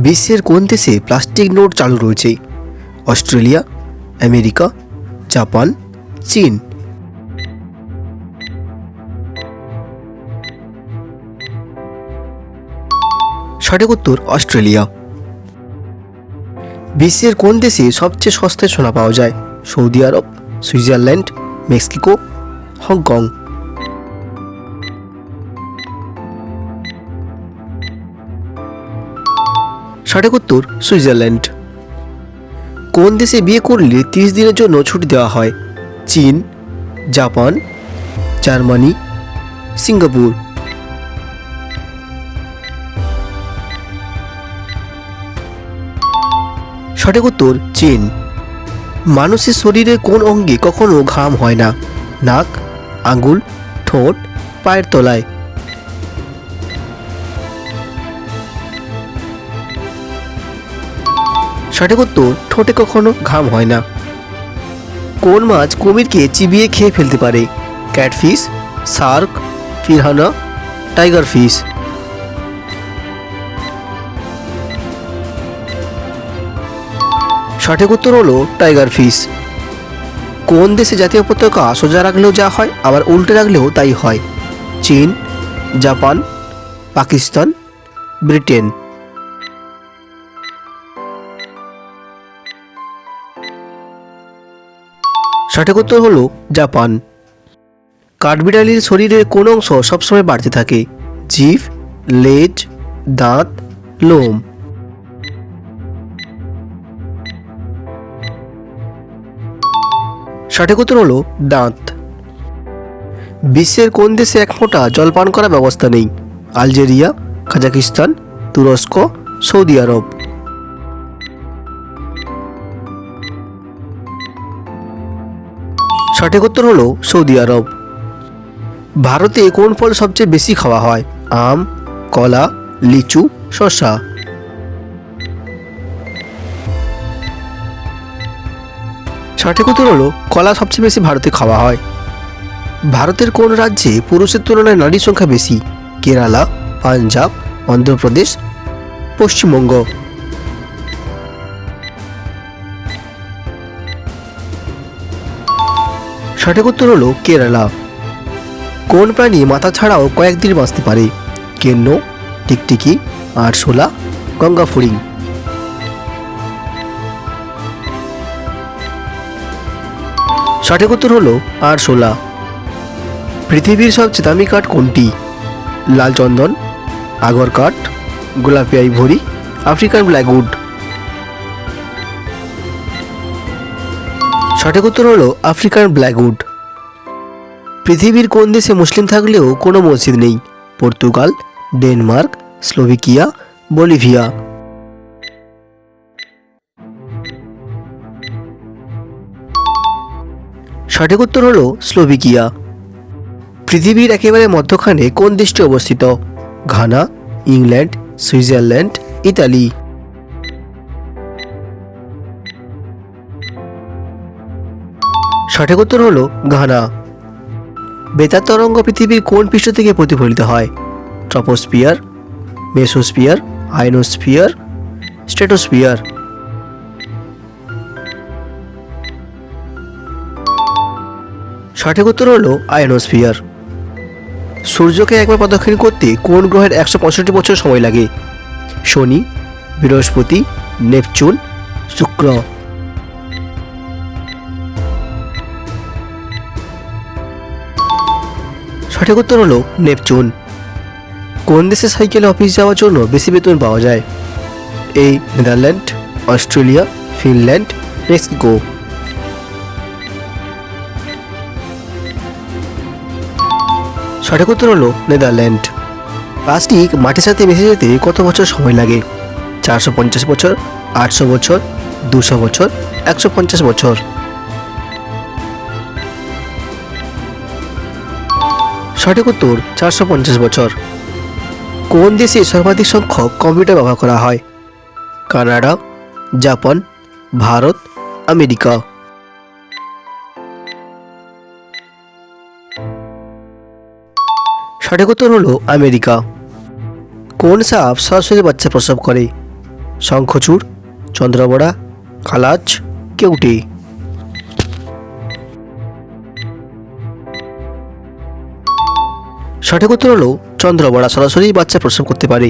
বিশ্বের কোন দেশে প্লাস্টিক নোট চালু রয়েছে? অস্ট্রেলিয়া, আমেরিকা, জাপান, চীন। সঠিক উত্তর অস্ট্রেলিয়া। বিশ্বের কোন দেশে সবচেয়ে সস্তায় সোনা পাওয়া যায়? সৌদি আরব, সুইজারল্যান্ড, মেক্সিকো, হংকং। সঠিক উত্তর সুইজারল্যান্ড। কোন দেশে বিয়ে করলে 30 দিনের জন্য ছুটি দেওয়া হয়? চীন, জাপান, জার্মানি, সিঙ্গাপুর। সঠিক উত্তর চীন। মানুষের শরীরে কোন অঙ্গে কখনো ঘাম হয় না? নাক, আঙ্গুল, ঠোঁট, পায়ের তলায়। সঠিক উত্তর ঠোঁটে কখনো ঘাম হয় না। কোন মাছ কুমিরকে চিবিয়ে খেয়ে ফেলতে পারে? Catfish, Shark, piranha, tiger fish. সঠিক উত্তর হলো টাইগার ফিশ। কোন দেশে জাতীয় পতাকা সোজা রাখলেও যা হয় আবার উল্টে রাখলেও তাই হয়? চীন, জাপান, পাকিস্তান, ব্রিটেন। সঠিক উত্তর হলো জাপান। কাঠবিড়ালির শরীরের কোন অংশ সবসময় বাড়তে থাকে? জিভ, লেজ, দাঁত, লোম। সঠিক উত্তর হলো দাঁত। বিশ্বের কোন দেশে এক ফোঁটা জল পান করার ব্যবস্থা নেই? আলজেরিয়া, কাজাকিস্তান, তুরস্ক, সৌদি আরব। সঠিক উত্তর হলো সৌদি আরব। ভারতে কোন ফল সবচেয়ে বেশি খাওয়া হয়? আম, কলা, লিচু, শসা। সঠিক উত্তর হলো কলা সবচেয়ে বেশি ভারতে খাওয়া হয়। ভারতের কোন রাজ্যে পুরুষের তুলনায় নারীর সংখ্যা বেশি? কেরালা, পাঞ্জাব, অন্ধ্রপ্রদেশ, পশ্চিমবঙ্গ। সঠিক উত্তর হলো কেরালা। কোন প্রাণী মাথা ছাড়াও কয়েকদিন বাঁচতে পারে? কেন্ন, টিকটিকি, আরশোলা, গঙ্গা ফড়িং। সঠিক উত্তর হলো আরশোলা। পৃথিবীর সবচেয়ে দামি কাঠ কোনটি? লাল চন্দন, আগর কাঠ, গোলাপি আইভরি, আফ্রিকান ব্ল্যাকউড। সঠিক উত্তর হলো আফ্রিকান ব্ল্যাকউড। পৃথিবীর কোন দেশে মুসলিম থাকলেও কোনো মসজিদ নেই? Portugal, Denmark, Slovakia, Bolivia. সঠিক উত্তর হলো স্লোভাকিয়া। পৃথিবীর একেবারে মধ্যখানে কোন দেশটি অবস্থিত? Ghana, England, Switzerland, Italy. সঠিক উত্তর হলো ঘানা। বেতার তরঙ্গ পৃথিবীর কোন পৃষ্ঠ থেকে প্রতিফলিত হয়? Troposphere, mesosphere, ionosphere, stratosphere. সঠিক উত্তর হলো আয়নোস্ফিয়ার। সূর্যকে একবার প্রদক্ষিণ করতে কোন গ্রহের 165 বছর সময় লাগে? শনি, বৃহস্পতি, নেপচুন, শুক্র। সঠিক উত্তর হলো নেপচুন। কোন দেশে সাইকেলে অফিস যাওয়ার জন্য বেশি বেতন পাওয়া যায়? Netherland, Australia, Finland, Mexico. সঠিক উত্তর হলো নেদারল্যান্ড। প্লাস্টিক মাটির সাথে মিশে যেতে কত বছর সময় লাগে? 450 বছর, 800 বছর, 200 বছর, 150 বছর। সঠিক উত্তর 450 বছর। কোন দেশে সর্বাধিক সংখ্যক কম্পিউটার ব্যবহার করা হয়? Canada, Japan, Bharat, America. সঠিক উত্তর হলো আমেরিকা। কোন সাপ সরাসরি বাচ্চা প্রসব করে? শঙ্খচূড়, চন্দ্রবড়া, কালাচ, কেউটে। সঠিক উত্তর হলো চন্দ্রবড়া সরাসরি বাচ্চা প্রসব করতে পারে।